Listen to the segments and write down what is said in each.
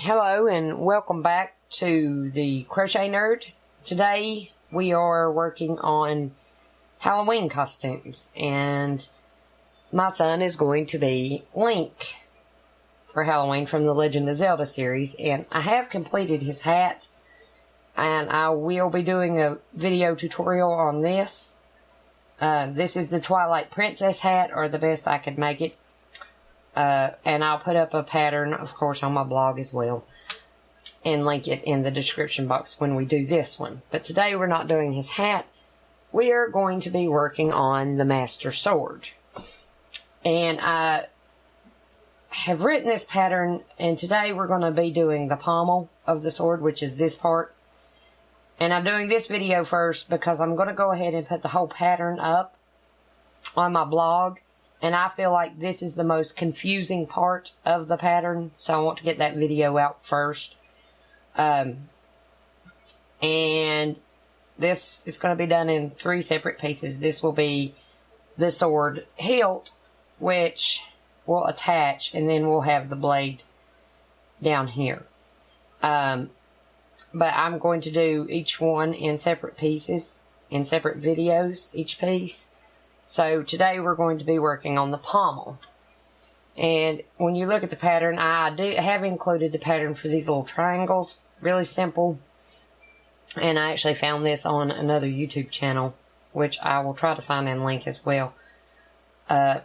Hello and welcome back to the Crochet Nerd. Today we are working on Halloween costumes and my son is going to be Link for Halloween from the Legend of Zelda series, and I have completed his hat and I will be doing a video tutorial on this. This is the Twilight Princess hat, or the best I could make it. And I'll put up a pattern, of course, on my blog as well, and link it in the description box when we do this one. But today we're not doing his hat. We are going to be working on the Master Sword. And I have written this pattern, and today we're going to be doing the pommel of the sword, which is this part. And I'm doing this video first because I'm going to go ahead and put the whole pattern up on my blog. And I feel like this is the most confusing part of the pattern, so I want to get that video out first. And this is going to be done in 3 separate pieces. This will be the sword hilt, which will attach, and then we'll have the blade down here. But I'm going to do each one in separate pieces, in separate videos, each piece. So today we're going to be working on the pommel. And when you look at the pattern, I have included the pattern for these little triangles. Really simple. And I actually found this on another YouTube channel, which I will try to find and link as well. And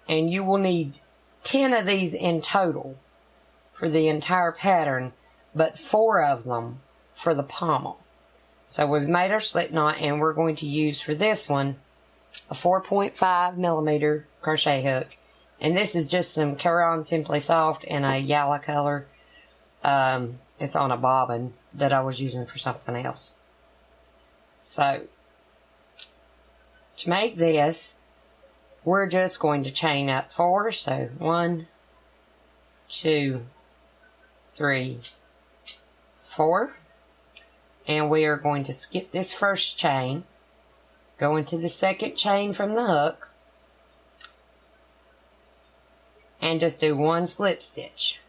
you will need 10 of these in total for the entire pattern, but 4 of them for the pommel. So we've made our slip knot, and we're going to use for this one a 4.5mm crochet hook, and this is just some Caron Simply Soft in a yellow color. It's on a bobbin that I was using for something else. So to make this, we're just going to chain up 4. So 1, 2, 3, 4, and we are going to skip this first chain, go into the second chain from the hook, and just do 1 slip stitch.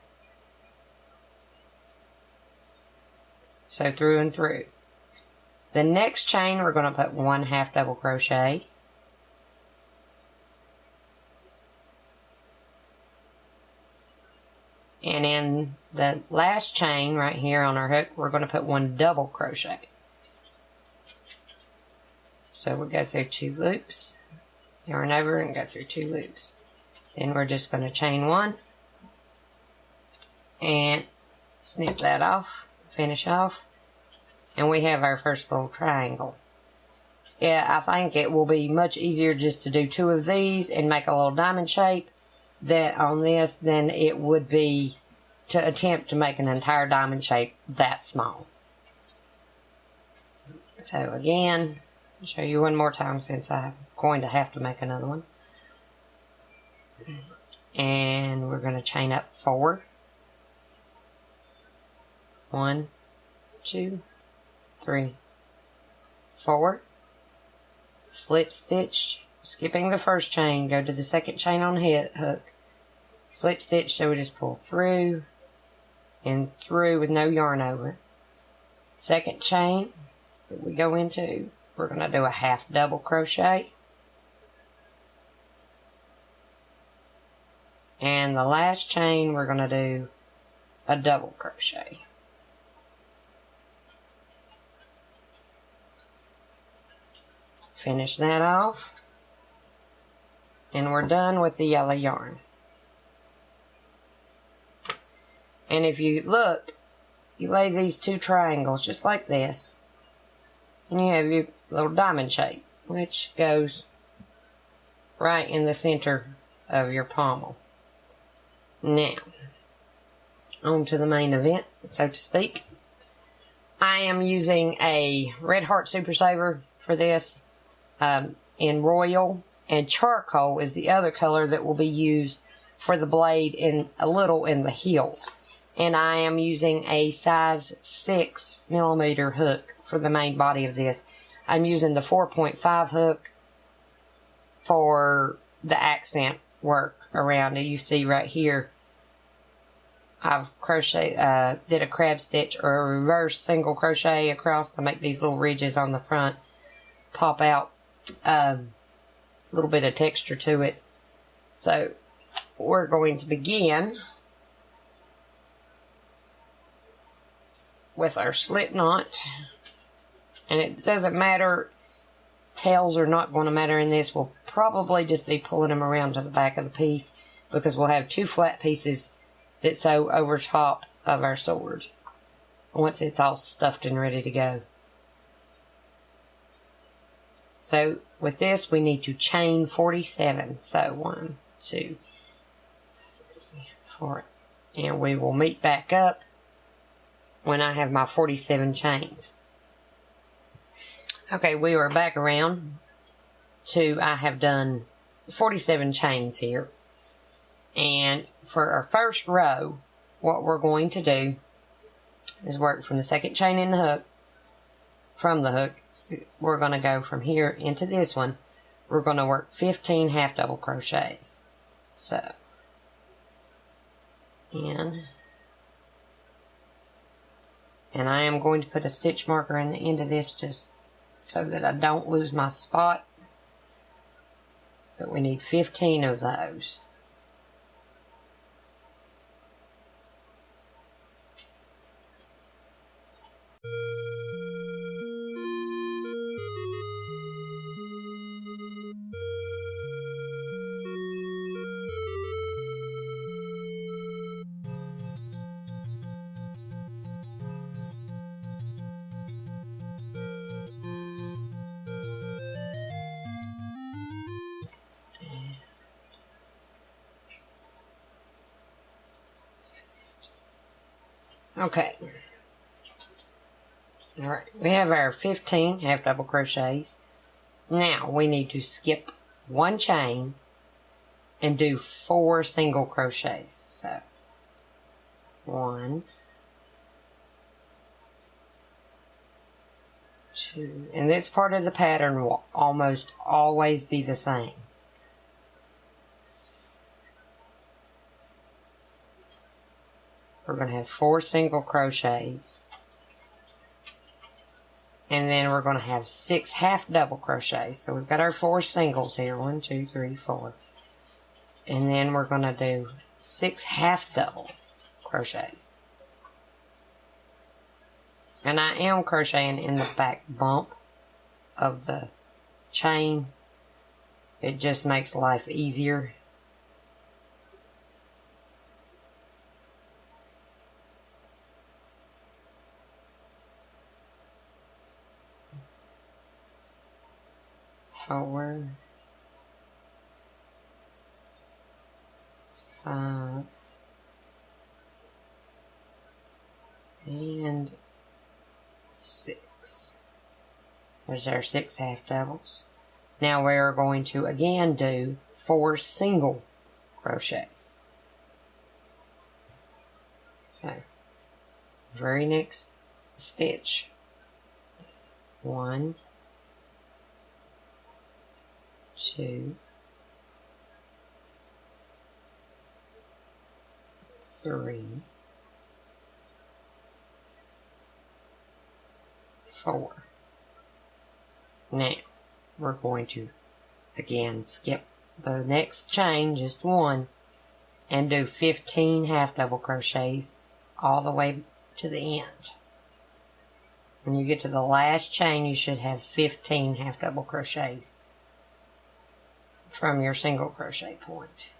So through and through. The next chain we're going to put 1 half double crochet. And in the last chain right here on our hook, we're going to put 1 double crochet. So we'll go through 2 loops, yarn over and go through 2 loops. Then we're just going to chain 1 and snip that off, finish off, and we have our first little triangle. Yeah, I think it will be much easier just to do 2 of these and make a little diamond shape on this than it would be to attempt to make an entire diamond shape that small. So again, I'll show you one more time since I'm going to have to make another one. And we're going to chain up 4. 1, 2, 3, 4. Slip stitch, skipping the first chain, go to the second chain on the hook. Slip stitch, so we just pull through and through with no yarn over. Second chain that we go into, we're going to do a half double crochet. And the last chain, we're going to do a double crochet. Finish that off. And we're done with the yellow yarn. And if you look, you lay these 2 triangles just like this, and you have your little diamond shape, which goes right in the center of your pommel. Now, on to the main event, so to speak. I am using a Red Heart Super Saver for this, in Royal, and Charcoal is the other color that will be used for the blade and a little in the hilt. And I am using a size 6mm hook for the main body of this. I'm using the 4.5 hook for the accent work around it. You see right here, I've did a crab stitch or a reverse single crochet across to make these little ridges on the front pop out a little bit of texture to it. So we're going to begin with our slip knot, and it doesn't matter, tails are not going to matter in this. We'll probably just be pulling them around to the back of the piece because we'll have 2 flat pieces that sew over top of our sword once it's all stuffed and ready to go. So with this we need to chain 47. So 1, 2, 3, 4, and we will meet back up when I have my 47 chains. Okay, we are back around to, I have done 47 chains here. And for our first row, what we're going to do is work from the second chain in the hook, from the hook. So we're going to go from here into this one. We're going to work 15 half double crochets. So, in. And I am going to put a stitch marker in the end of this just so that I don't lose my spot. But we need 15 of those. Okay. Alright, we have our 15 half double crochets. Now we need to skip 1 chain and do 4 single crochets. So 1, 2, and this part of the pattern will almost always be the same. We're going to have 4 single crochets, and then we're going to have 6 half double crochets. So we've got our 4 singles here, 1, 2, 3, 4, and then we're going to do 6 half double crochets. And I am crocheting in the back bump of the chain. It just makes life easier. Four, 5, and 6. There's our 6 half doubles. Now we are going to again do 4 single crochets. So, very next stitch, 1, 2, 3, 4. Now, we're going to again skip the next chain, just 1, and do 15 half double crochets all the way to the end. When you get to the last chain, you should have 15 half double crochets from your single crochet point.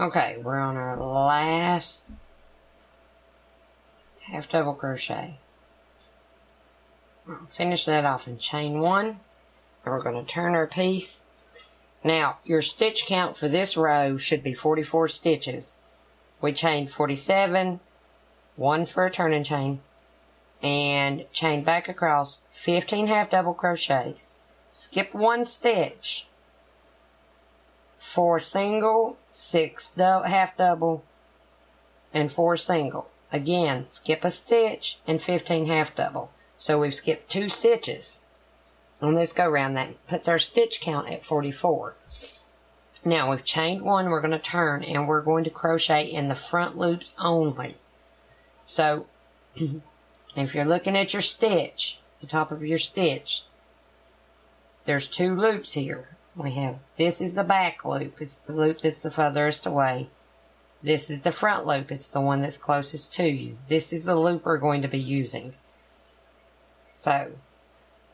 Okay, we're on our last half double crochet. Finish that off and chain 1, and we're going to turn our piece. Now, your stitch count for this row should be 44 stitches. We chained 47, 1 for a turning chain, and chain back across 15 half double crochets. Skip 1 stitch, 4 single, 6 half double, and 4 single. Again, skip a stitch and 15 half double. So we've skipped 2 stitches on this go round. That puts our stitch count at 44. Now we've chained 1, we're going to turn and we're going to crochet in the front loops only. So if you're looking at your stitch, the top of your stitch, there's 2 loops here. We have, this is the back loop, it's the loop that's the furthest away. This is the front loop, it's the one that's closest to you. This is the loop we're going to be using. So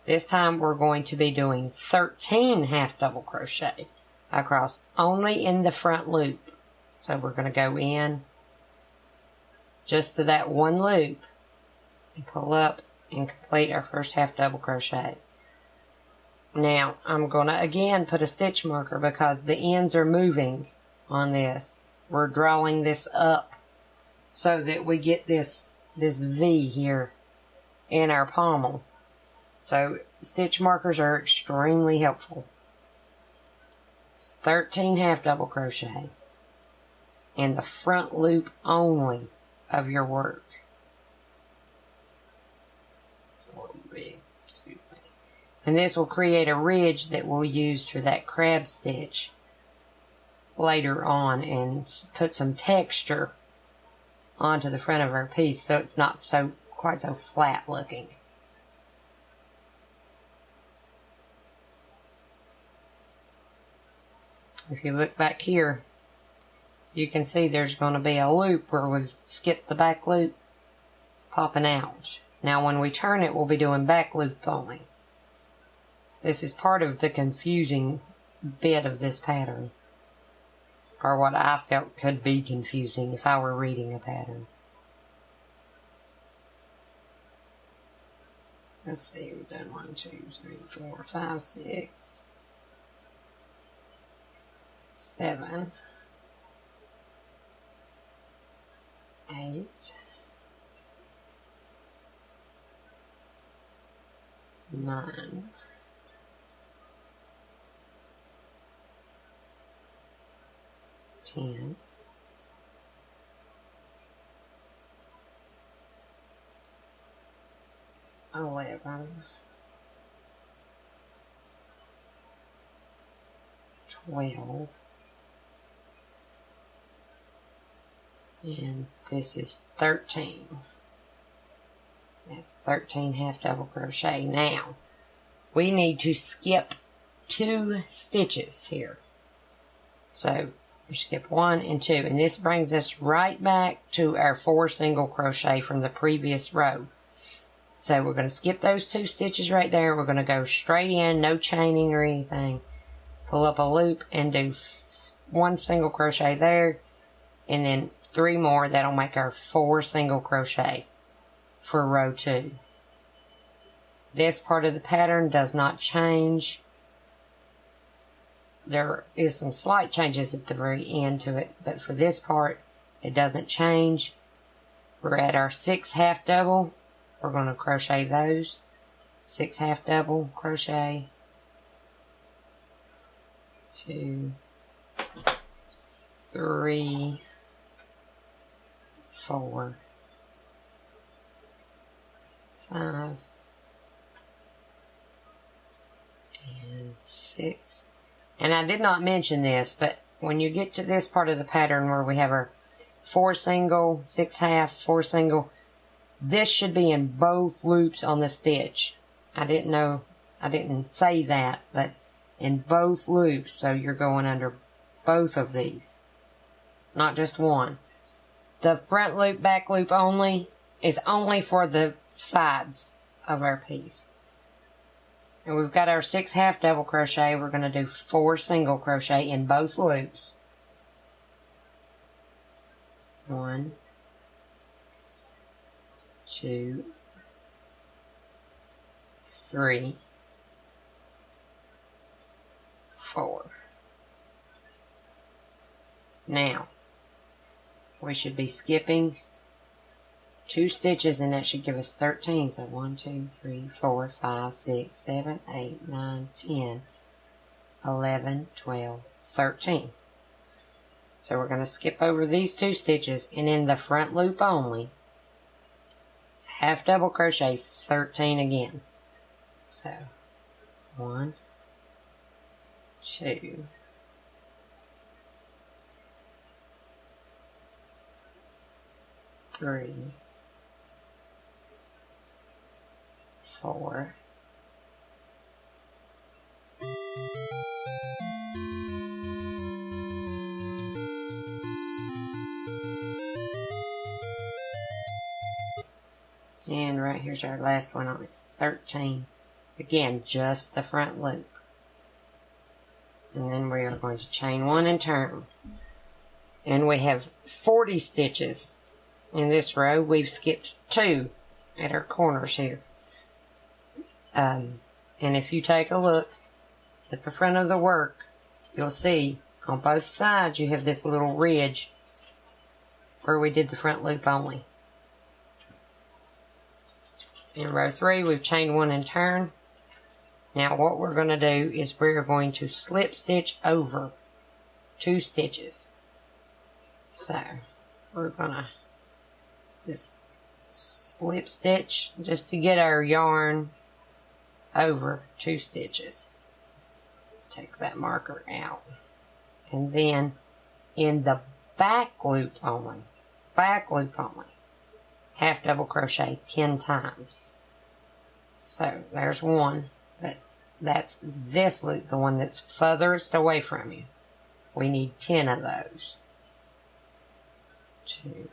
this time we're going to be doing 13 half double crochet across only in the front loop. So we're going to go in just to that 1 loop and pull up and complete our first half double crochet. Now I'm going to again put a stitch marker because the ends are moving on this. We're drawing this up so that we get this V here in our pommel. So stitch markers are extremely helpful. 13 half double crochet in the front loop only of your work. It's a little big, excuse me. And this will create a ridge that we'll use for that crab stitch later on and put some texture onto the front of our piece so it's not quite so flat looking. If you look back here, you can see there's going to be a loop where we've skipped the back loop popping out. Now when we turn it, we'll be doing back loop only. This is part of the confusing bit of this pattern, or what I felt could be confusing if I were reading a pattern. Let's see, we've done 1, 2, 3, 4, 5, 6, 7, 8, 9, 10, 11, 12, and this is 13. 13 half double crochet. Now we need to skip 2 stitches here. So we skip 1 and 2, and this brings us right back to our 4 single crochet from the previous row. So we're going to skip those 2 stitches right there. We're going to go straight in, no chaining or anything. Pull up a loop and do 1 single crochet there, and then 3 more. That'll make our 4 single crochet for row 2. This part of the pattern does not change. There is some slight changes at the very end to it, but for this part, it doesn't change. We're at our 6 half double. We're going to crochet those. 6 half double crochet. 2, 3, 4, 5, and 6. And I did not mention this, but when you get to this part of the pattern where we have our 4 single, 6 half, 4 single, this should be in both loops on the stitch. I didn't say that, but in both loops, so you're going under both of these, not just one. The front loop, back loop only is only for the sides of our piece. And we've got our 6 half double crochet. We're going to do 4 single crochet in both loops. 1, 2, 3, 4. Now, we should be skipping 2 stitches, and that should give us 13. So 1, 2, 3, 4, 5, 6, 7, 8, 9, 10, 11, 12, 13. So we're going to skip over these 2 stitches, and in the front loop only, half double crochet 13 again. So 1, 2, 3, 4, 5. And right here's our last one on 13. Again, just the front loop. And then we are going to chain 1 and turn. And we have 40 stitches in this row. We've skipped 2 at our corners here. And if you take a look at the front of the work, you'll see on both sides you have this little ridge where we did the front loop only. In row 3, we've chained 1 and turned. Now what we're going to do is we're going to slip stitch over 2 stitches. So we're going to just slip stitch just to get our yarn over 2 stitches. Take that marker out. And then in the back loop only, half double crochet 10 times. So there's 1, but that's this loop, the one that's furthest away from you. We need 10 of those. 2,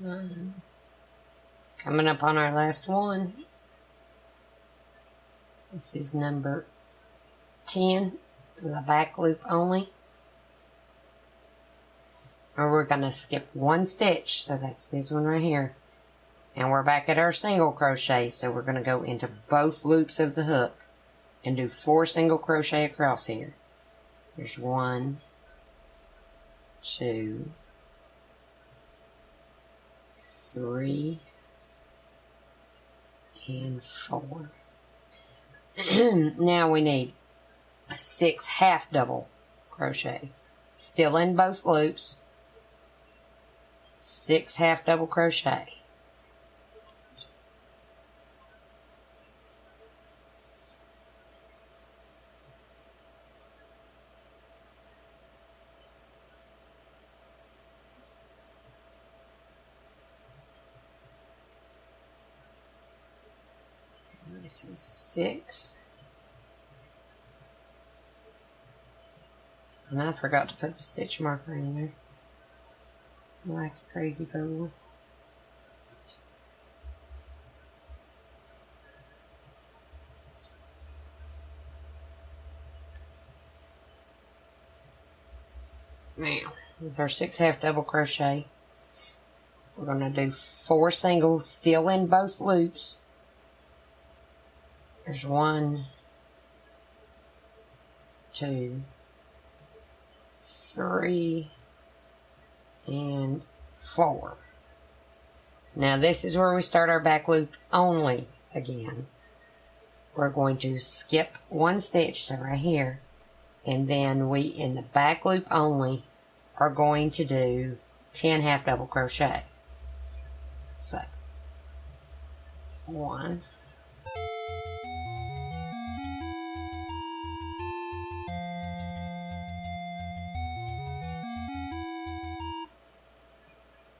9. Coming up on our last one. This is number 10, the back loop only. And we're going to skip 1 stitch, so that's this one right here. And we're back at our single crochet, so we're going to go into both loops of the hook and do 4 single crochet across here. There's 1, 2, 3, and 4. Now we need 6 half double crochet, still in both loops. 6 half double crochet. This is 6. And I forgot to put the stitch marker in there. Like a crazy fool. Now, with our 6 half double crochet, we're going to do 4 singles still in both loops. There's 1, 2, 3, and 4. Now this is where we start our back loop only again. We're going to skip 1 stitch, so right here, and then we, in the back loop only, are going to do 10 half double crochet. So, 1,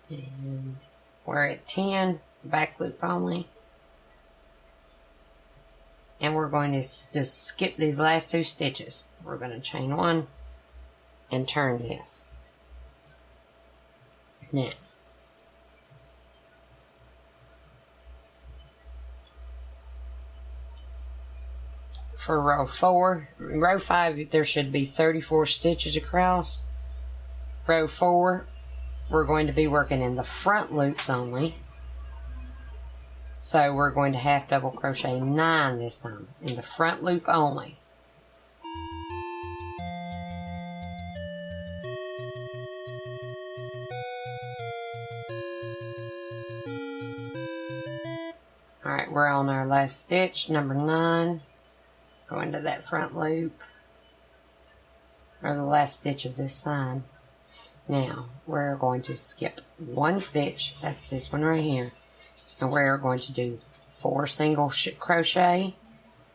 2, and we're at 10, back loop only. And we're going to just skip these last 2 stitches. We're going to chain 1 and turn this. Now, for row 5, there should be 34 stitches across. Row 4, we're going to be working in the front loops only. So we're going to half double crochet 9 this time in the front loop only. Alright, we're on our last stitch, number 9. Go into that front loop, or the last stitch of this side. Now, we're going to skip 1 stitch, that's this one right here, and we're going to do 4 single crochet,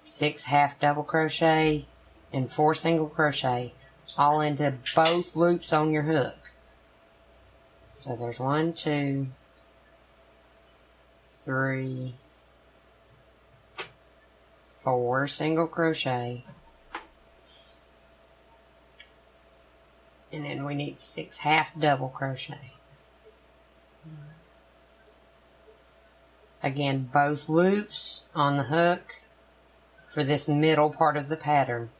6 half double crochet, and 4 single crochet, all into both loops on your hook. So there's 1, 2, 3, 4 single crochet, and then we need 6 half double crochet. Again, both loops on the hook for this middle part of the pattern.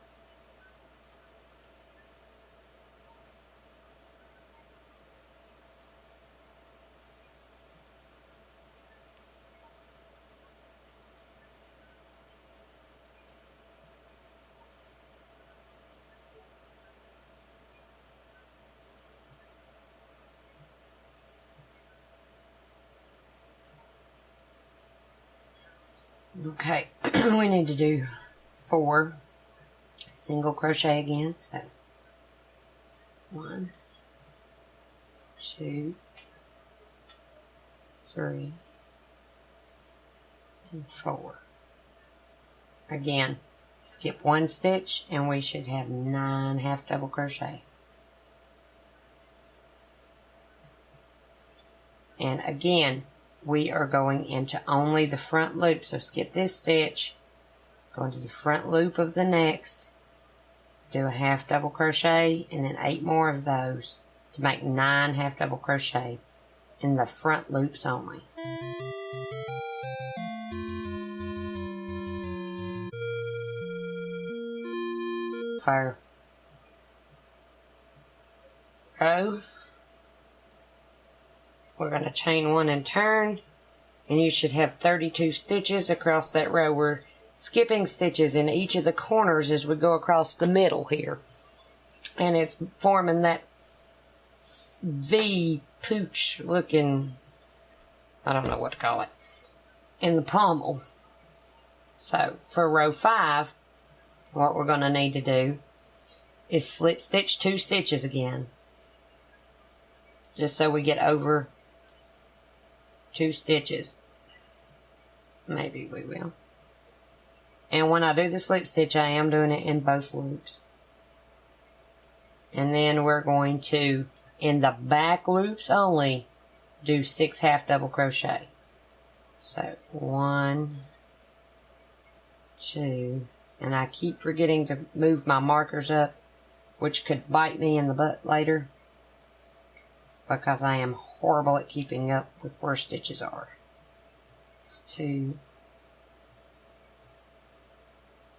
Okay, we need to do 4 single crochet again, so 1, 2, 3, and 4. Again, skip 1 stitch and we should have 9 half double crochet. And again, we are going into only the front loop, so skip this stitch, go into the front loop of the next, do a half double crochet, and then 8 more of those to make 9 half double crochet in the front loops only. For row, we're going to chain 1 and turn, and you should have 32 stitches across that row. We're skipping stitches in each of the corners as we go across the middle here, and it's forming that V pooch looking, I don't know what to call it, in the pommel. So for row 5, what we're going to need to do is slip stitch 2 stitches again, just so we get over 2 stitches. Maybe we will. And when I do the slip stitch, I am doing it in both loops. And then we're going to, in the back loops only, do 6 half double crochet. So 1, 2, and I keep forgetting to move my markers up, which could bite me in the butt later, because I am horrible at keeping up with where stitches are. 2,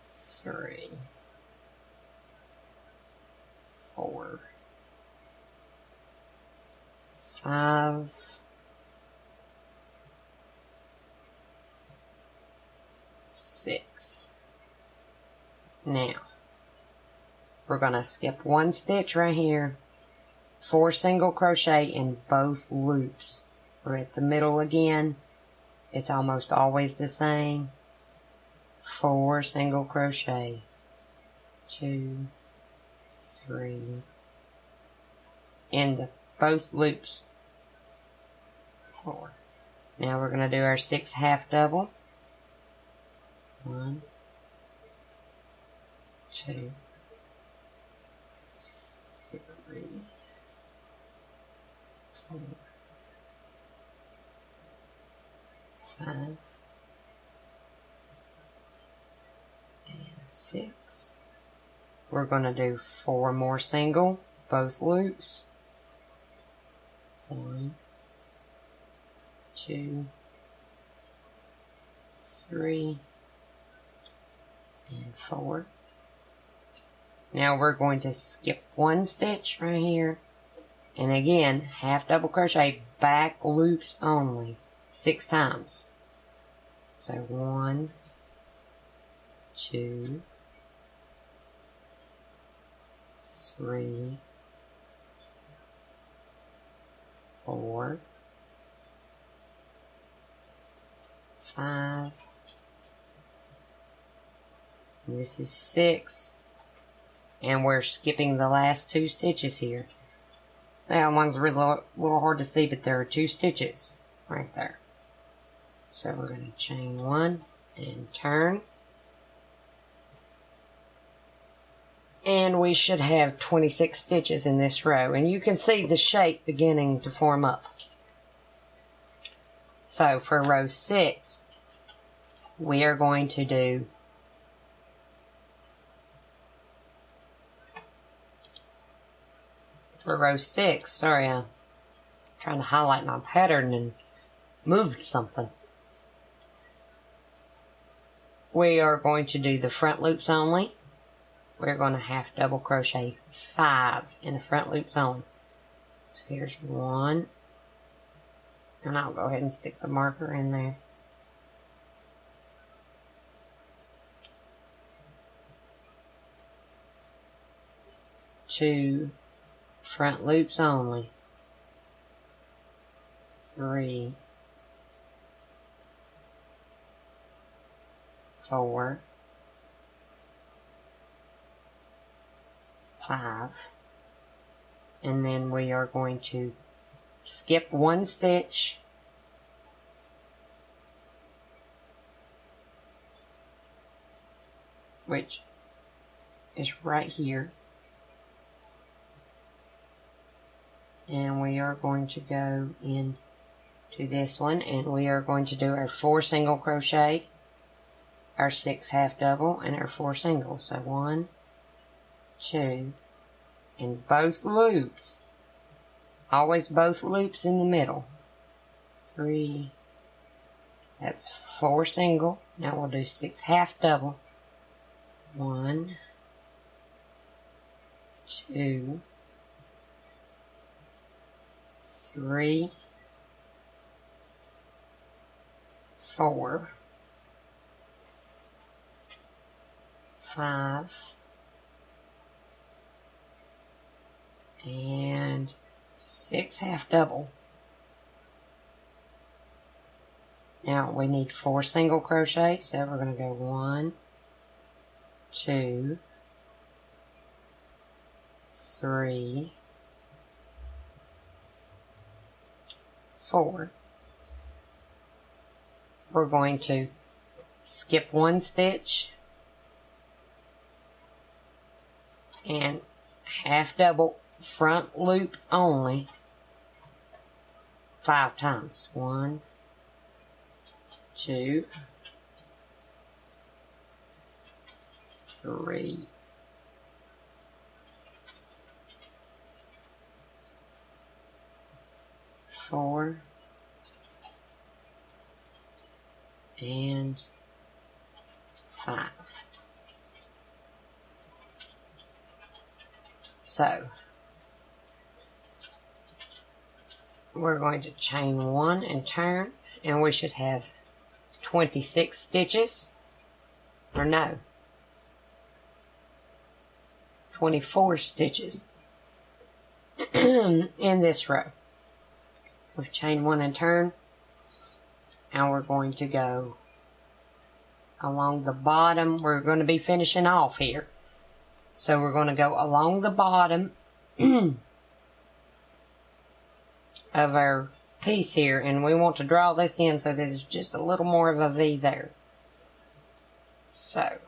3, 4, 5, 6. Now, we're going to skip 1 stitch right here, 4 single crochet in both loops. We're at the middle again. It's almost always the same. 4 single crochet, 2, 3, in both loops. 4. Now we're going to do our 6 half double. 1, 2, 3, 4, 5, and 6. We're going to do 4 more single, both loops. 1, 2, 3, and 4. Now we're going to skip 1 stitch right here, And again, half double crochet, back loops only, 6 times. So 1, 2, 3, 4, 5, and this is 6, and we're skipping the last 2 stitches here. That one's really a little hard to see, but there are 2 stitches right there. So we're going to chain 1 and turn. And we should have 26 stitches in this row. And you can see the shape beginning to form up. So for row 6, we are going to do sorry, I'm trying to highlight my pattern and moved something. We are going to do the front loops only. We're going to half double crochet 5 in the front loops only. So here's 1, and I'll go ahead and stick the marker in there. 2 front loops only. 3, 4, 5, and then we are going to skip 1 stitch, which is right here, and we are going to go into this one, and we are going to do our 4 single crochet, our 6 half double, and our 4 singles. So 1, 2, and both loops, always both loops in the middle. 3, that's 4 single. Now we'll do 6 half double. 1, 2, 3, 4, 5, and 6 half double. Now we need 4 single crochet, so we're going to go 1, 2, 3, 4. We're going to skip 1 stitch and half double front loop only 5 times. 1, 2, 3, 4, and 5. So we're going to chain 1 and turn, and we should have 26 stitches, or no, 24 stitches in this row. We've chained 1 and turn, and we're going to go along the bottom. We're going to be finishing off here, so we're going to go along the bottom of our piece here, and we want to draw this in so there's just a little more of a V there. So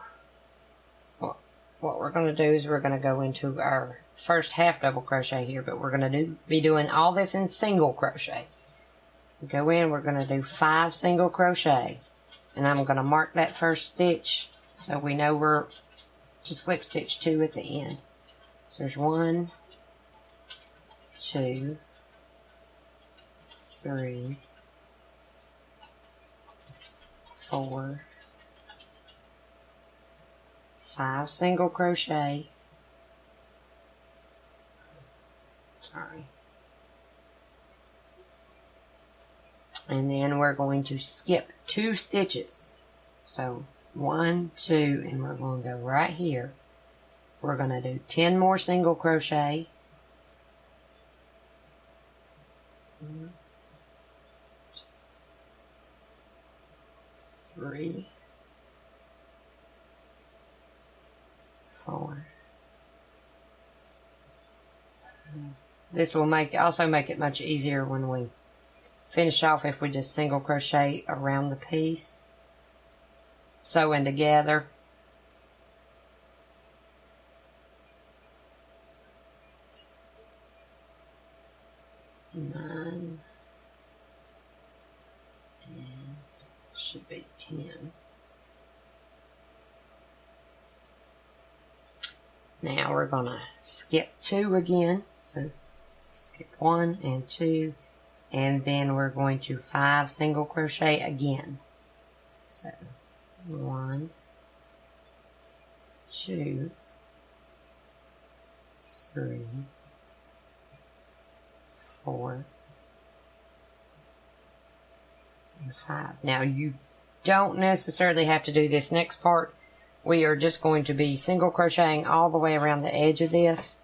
what we're going to do is we're going to go into our first half double crochet here, but we're going to be doing all this in single crochet. Go in, we're going to do 5 single crochet, and I'm going to mark that first stitch so we know we're to slip stitch 2 at the end. So there's 1, 2, 3, 4, 5 single crochet. Sorry, And then we're going to skip 2 stitches. So 1, 2, and we're going to go right here. We're going to do 10 more single crochet. 1, 2, 3, 4. This will also make it much easier when we finish off if we just single crochet around the piece, sewing together. Nine, and should be 10. Now we're gonna skip 2 again, so skip 1 and 2, and then we're going to 5 single crochet again. So 1, 2, 3, 4, and 5. Now you don't necessarily have to do this next part. We are just going to be single crocheting all the way around the edge of this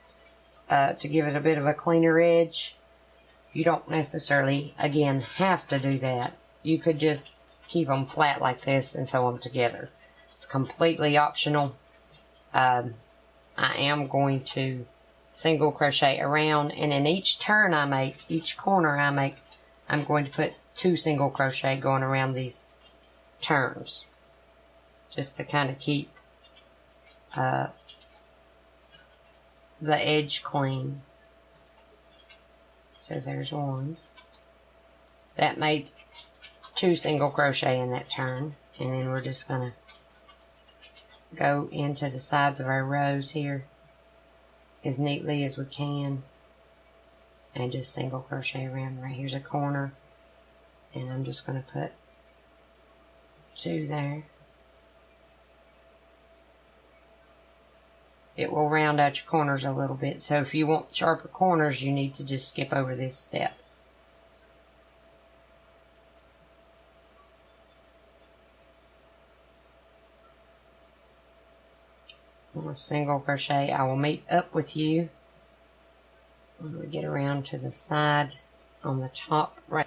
to give it a bit of a cleaner edge. You don't necessarily, again, have to do that. You could just keep them flat like this and sew them together. It's completely optional. I am going to single crochet around, and in each turn I make, each corner I make, I'm going to put 2 single crochet going around these turns, just to kind of keep the edge clean. So there's 1. That made 2 single crochet in that turn, and then we're just going to go into the sides of our rows here as neatly as we can and just single crochet around. Right here's a corner, and I'm just going to put 2 there. It will round out your corners a little bit, so if you want sharper corners, you need to just skip over this step. Single crochet. I will meet up with you when we get around to the side on the top right.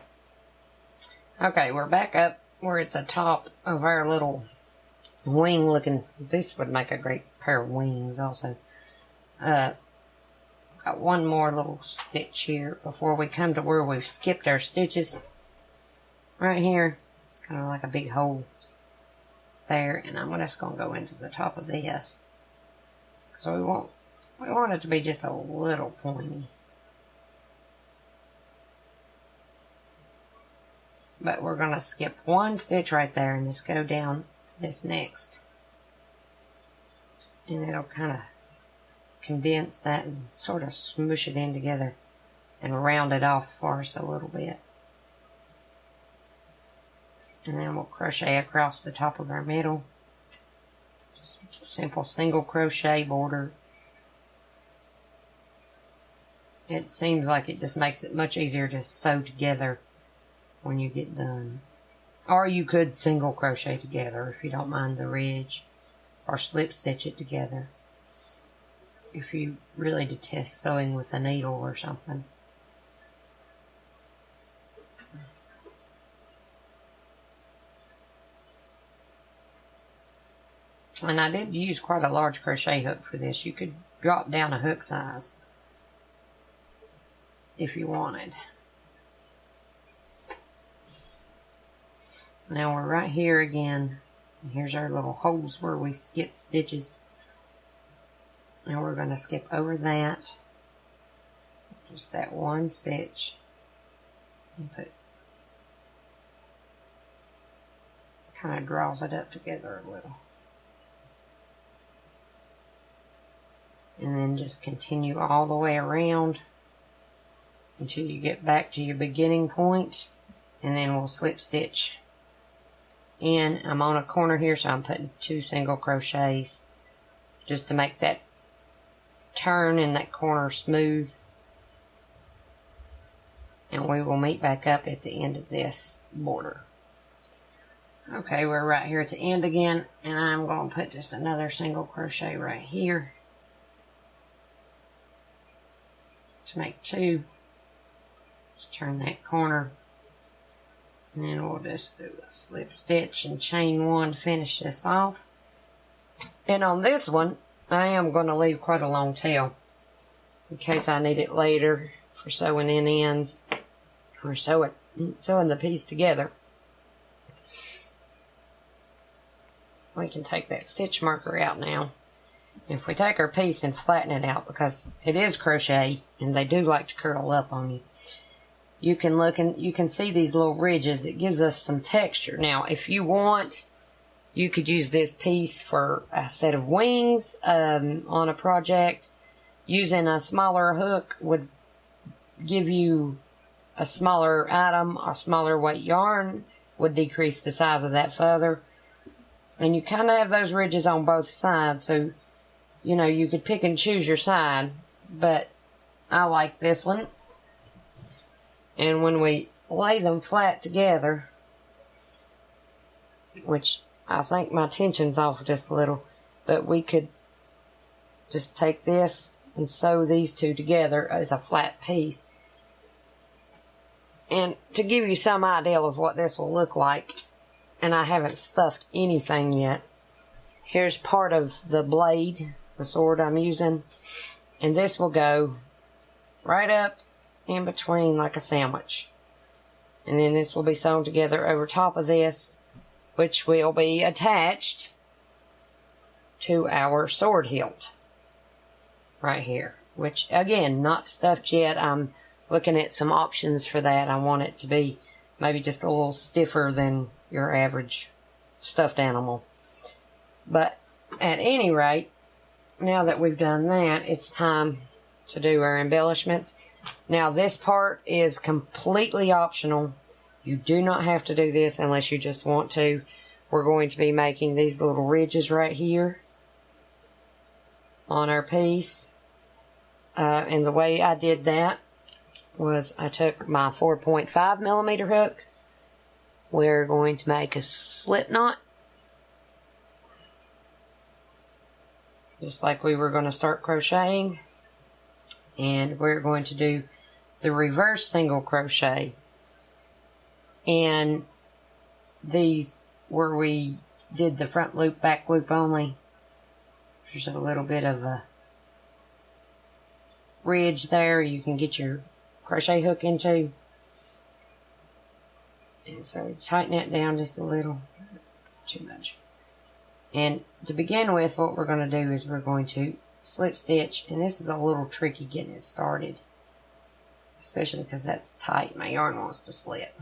Okay, we're back up. We're at the top of our little wing looking. This would make a great pair of wings also. Got one more little stitch here before we come to where we've skipped our stitches. Right here, it's kind of like a big hole there, and I'm just going to go into the top of this. So we want it to be just a little pointy. But we're going to skip 1 stitch right there and just go down to this next. And it'll kind of condense that and sort of smush it in together and round it off for us a little bit. And then we'll crochet across the top of our middle. Simple single crochet border. It seems like it just makes it much easier to sew together when you get done. Or you could single crochet together if you don't mind the ridge, or slip stitch it together if you really detest sewing with a needle or something. And I did use quite a large crochet hook for this. You could drop down a hook size if you wanted. Now we're right here again. Here's our little holes where we skip stitches. Now we're going to skip over that. Just that 1 stitch. And kind of draws it up together a little. And then just continue all the way around until you get back to your beginning point, and then we'll slip stitch in. I'm on a corner here, so I'm putting 2 single crochets just to make that turn in that corner smooth. and we will meet back up at the end of this border. Okay, we're right here at the end again, and I'm going to put just another single crochet right here to make 2. Just turn that corner, and then we'll just do a slip stitch and chain 1 to finish this off. And on this one, I am going to leave quite a long tail in case I need it later for sewing in ends or sewing the piece together. We can take that stitch marker out now. If we take our piece and flatten it out, because it is crochet and they do like to curl up on you, you can look and you can see these little ridges. It gives us some texture. Now, if you want, you could use this piece for a set of wings on a project. Using a smaller hook would give you a smaller item. A smaller weight yarn would decrease the size of that further. And you kind of have those ridges on both sides, so, you know, you could pick and choose your side, but I like this one. And when we lay them flat together, which I think my tension's off just a little, but we could just take this and sew these two together as a flat piece. And to give you some idea of what this will look like, and I haven't stuffed anything yet, here's part of the blade, the sword I'm using, and this will go right up in between like a sandwich. And then this will be sewn together over top of this, which will be attached to our sword hilt right here, which again, not stuffed yet. I'm looking at some options for that. I want it to be maybe just a little stiffer than your average stuffed animal. But at any rate, now that we've done that, it's time to do our embellishments. Now this part is completely optional. You do not have to do this unless you just want to. We're going to be making these little ridges right here on our piece. And the way I did that was I took my 4.5 millimeter hook. We're going to make a slip knot, just like we were going to start crocheting, and we're going to do the reverse single crochet. And these, where we did the front loop, back loop only, there's a little bit of a ridge there you can get your crochet hook into. And so we tighten it down just a little, too much. And to begin with, what we're going to do is we're going to slip stitch, and this is a little tricky getting it started, especially because that's tight. My yarn wants to split.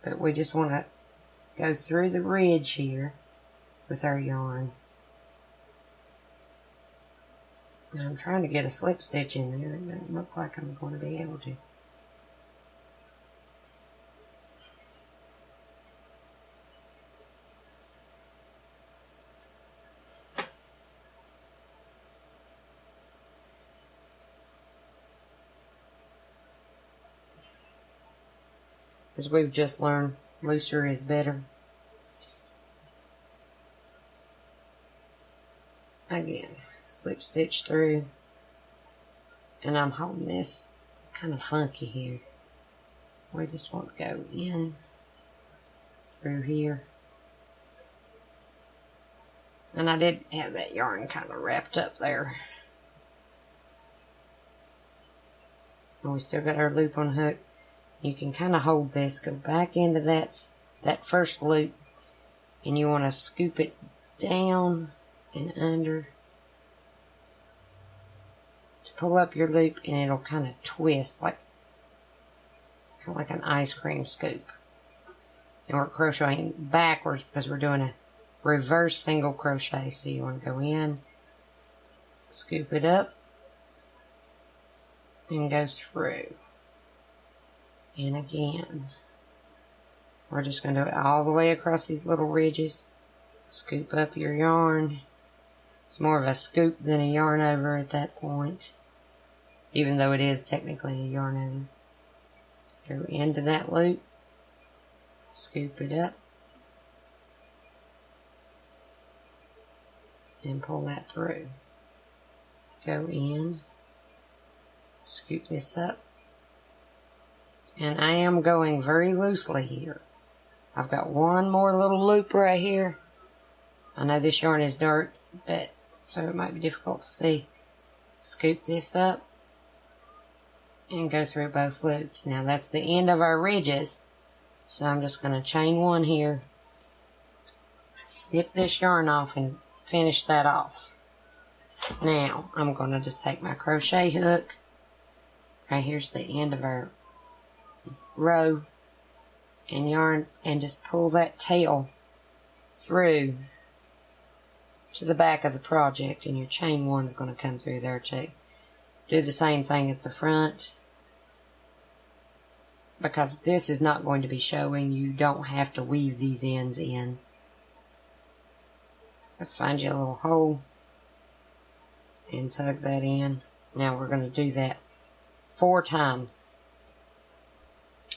But we just want to go through the ridge here with our yarn. And I'm trying to get a slip stitch in there. It doesn't look like I'm going to be able to. As we've just learned, looser is better. Again, slip stitch through, and I'm holding this kind of funky here. We just want to go in through here. And I did have that yarn kind of wrapped up there. And we still got our loop on hook. You can kind of hold this, go back into that first loop, and you want to scoop it down and under to pull up your loop, and it'll kind of twist like an ice cream scoop. And we're crocheting backwards because we're doing a reverse single crochet. So you want to go in, scoop it up, and go through. And again, we're just going to do it all the way across these little ridges. Scoop up your yarn. It's more of a scoop than a yarn over at that point. even though it is technically a yarn over. Go into that loop, scoop it up, and pull that through. Go in, scoop this up, and I am going very loosely here. I've got one more little loop right here. I know this yarn is dark, but so it might be difficult to see. Scoop this up and go through both loops. Now that's the end of our ridges, so I'm just going to chain one here, snip this yarn off, and finish that off. Now I'm going to just take my crochet hook. Right here's the end of our row, and yarn, and just pull that tail through to the back of the project, and your chain one's going to come through there too. Do the same thing at the front. Because this is not going to be showing, you don't have to weave these ends in. Let's find you a little hole and tug that in. Now we're going to do that 4 times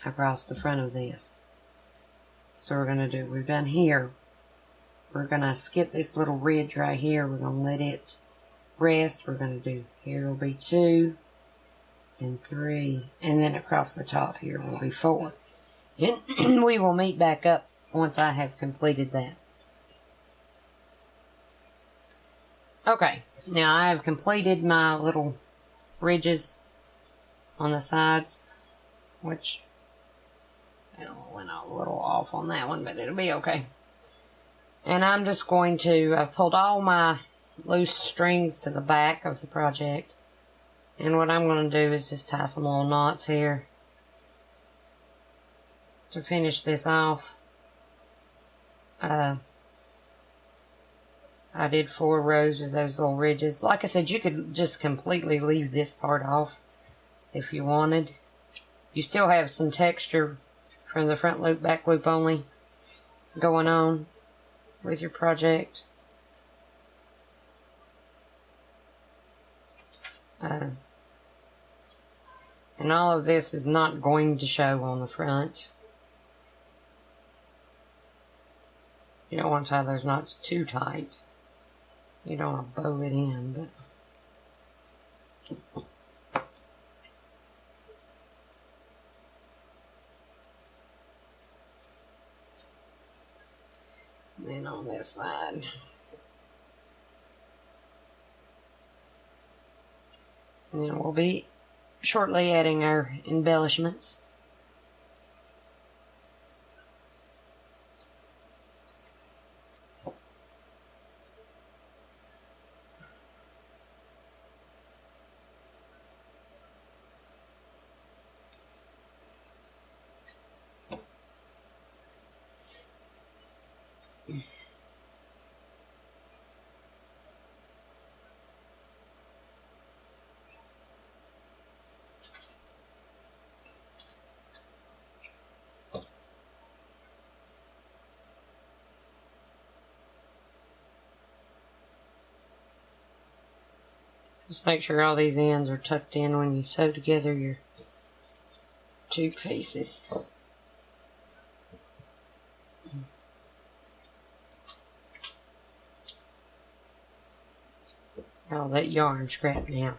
across the front of this. So we're going to do, we've done here. We're going to skip this little ridge right here. We're going to let it rest. We're going to do, here will be 2 and 3, and then across the top here will be 4. And we will meet back up once I have completed that. Okay, now I have completed my little ridges on the sides, which went a little off on that one, but it'll be okay. And I'm just going to, I've pulled all my loose strings to the back of the project. And what I'm going to do is just tie some little knots here to finish this off. I did 4 rows of those little ridges. Like I said, you could just completely leave this part off if you wanted. You still have some texture from the front loop, back loop only going on with your project. And all of this is not going to show on the front. You don't want to tie those knots too tight. You don't want to bow it in, but then on this side. And then we'll be shortly adding our embellishments. Just make sure all these ends are tucked in when you sew together your 2 pieces. All that yarn scrap now.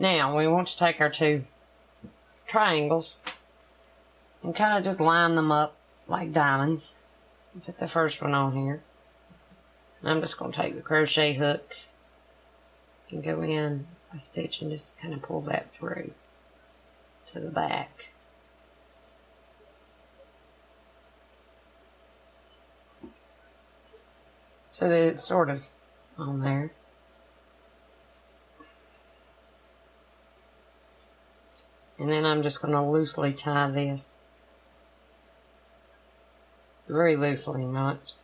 Now we want to take our 2 triangles and kind of just line them up like diamonds. Put the first one on here. And I'm just going to take the crochet hook and go in a stitch and just kind of pull that through to the back. So that it's sort of on there. And then I'm just going to loosely tie this. Very loosely, not.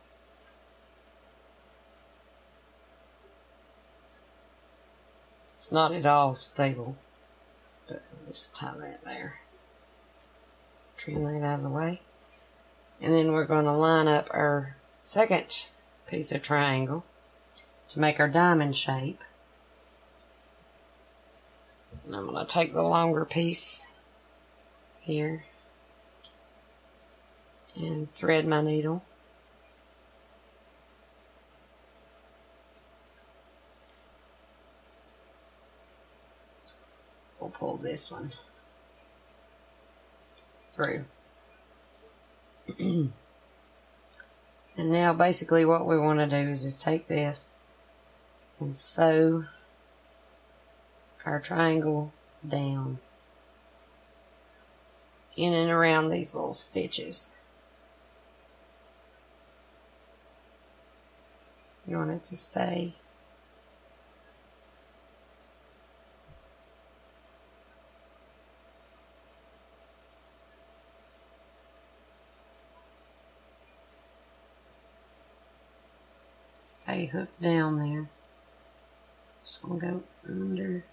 It's not at all stable, but I'll just tie that there. Trim that out of the way. And then we're going to line up our second piece of triangle to make our diamond shape. And I'm going to take the longer piece here and thread my needle. We'll pull this one through. And now basically what we want to do is just take this and sew our triangle down in and around these little stitches. You want it to stay hooked down there. Just gonna go under.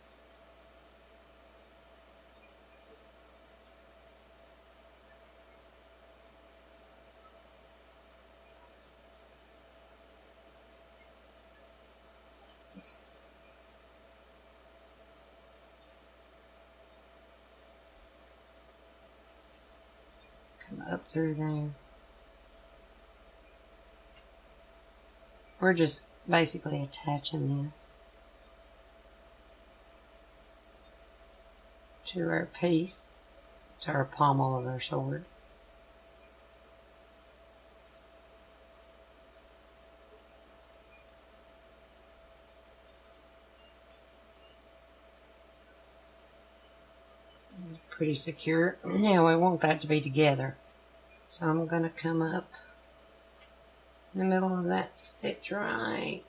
Come up through there. We're just basically attaching this to our piece, to our pommel of our sword. Pretty secure. Now I want that to be together. So I'm going to come up in the middle of that stitch right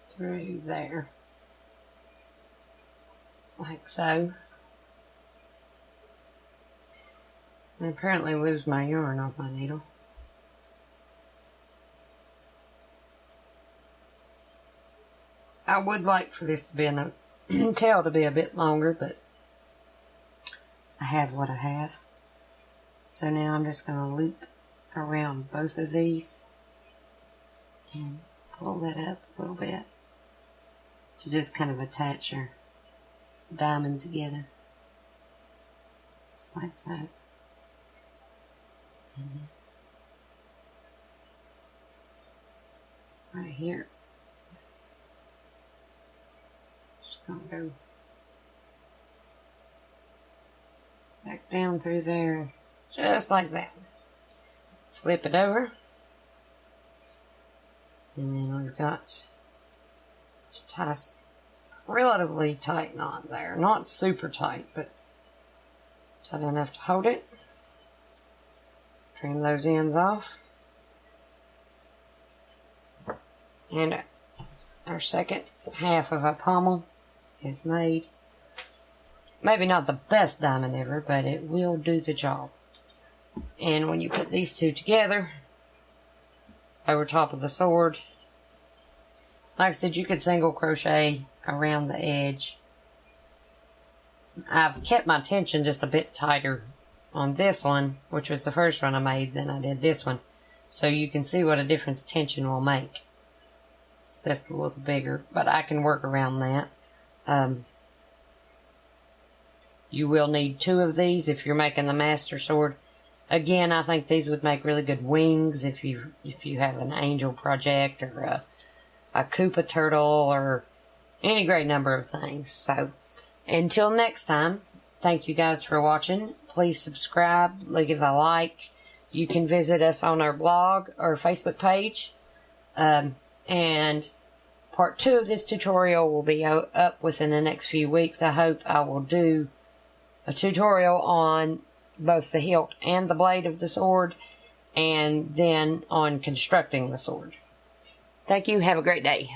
through there, like so. And apparently lose my yarn off my needle. I would like for this to be a tail to be a bit longer, but I have what I have. So now I'm just going to loop around both of these and pull that up a little bit to just kind of attach your diamond together, just like so. And then right here, just gonna go back down through there, just like that. Flip it over, and then we've got to tie a relatively tight knot there. Not super tight, but tight enough to hold it. Trim those ends off. And our second half of a pommel is made. Maybe not the best diamond ever, but it will do the job. And when you put these two together over top of the sword, like I said, you could single crochet around the edge. I've kept my tension just a bit tighter on this one, which was the first one I made, than I did this one. So you can see what a difference tension will make. It's just a little bigger, but I can work around that. You will need 2 of these if you're making the master sword. Again, I think these would make really good wings if you have an angel project or a Koopa turtle or any great number of things. So, until next time, thank you guys for watching. Please subscribe, leave a like. You can visit us on our blog or Facebook page. And part 2 of this tutorial will be up within the next few weeks. I hope I will do a tutorial on both the hilt and the blade of the sword, and then on constructing the sword. Thank you. Have a great day.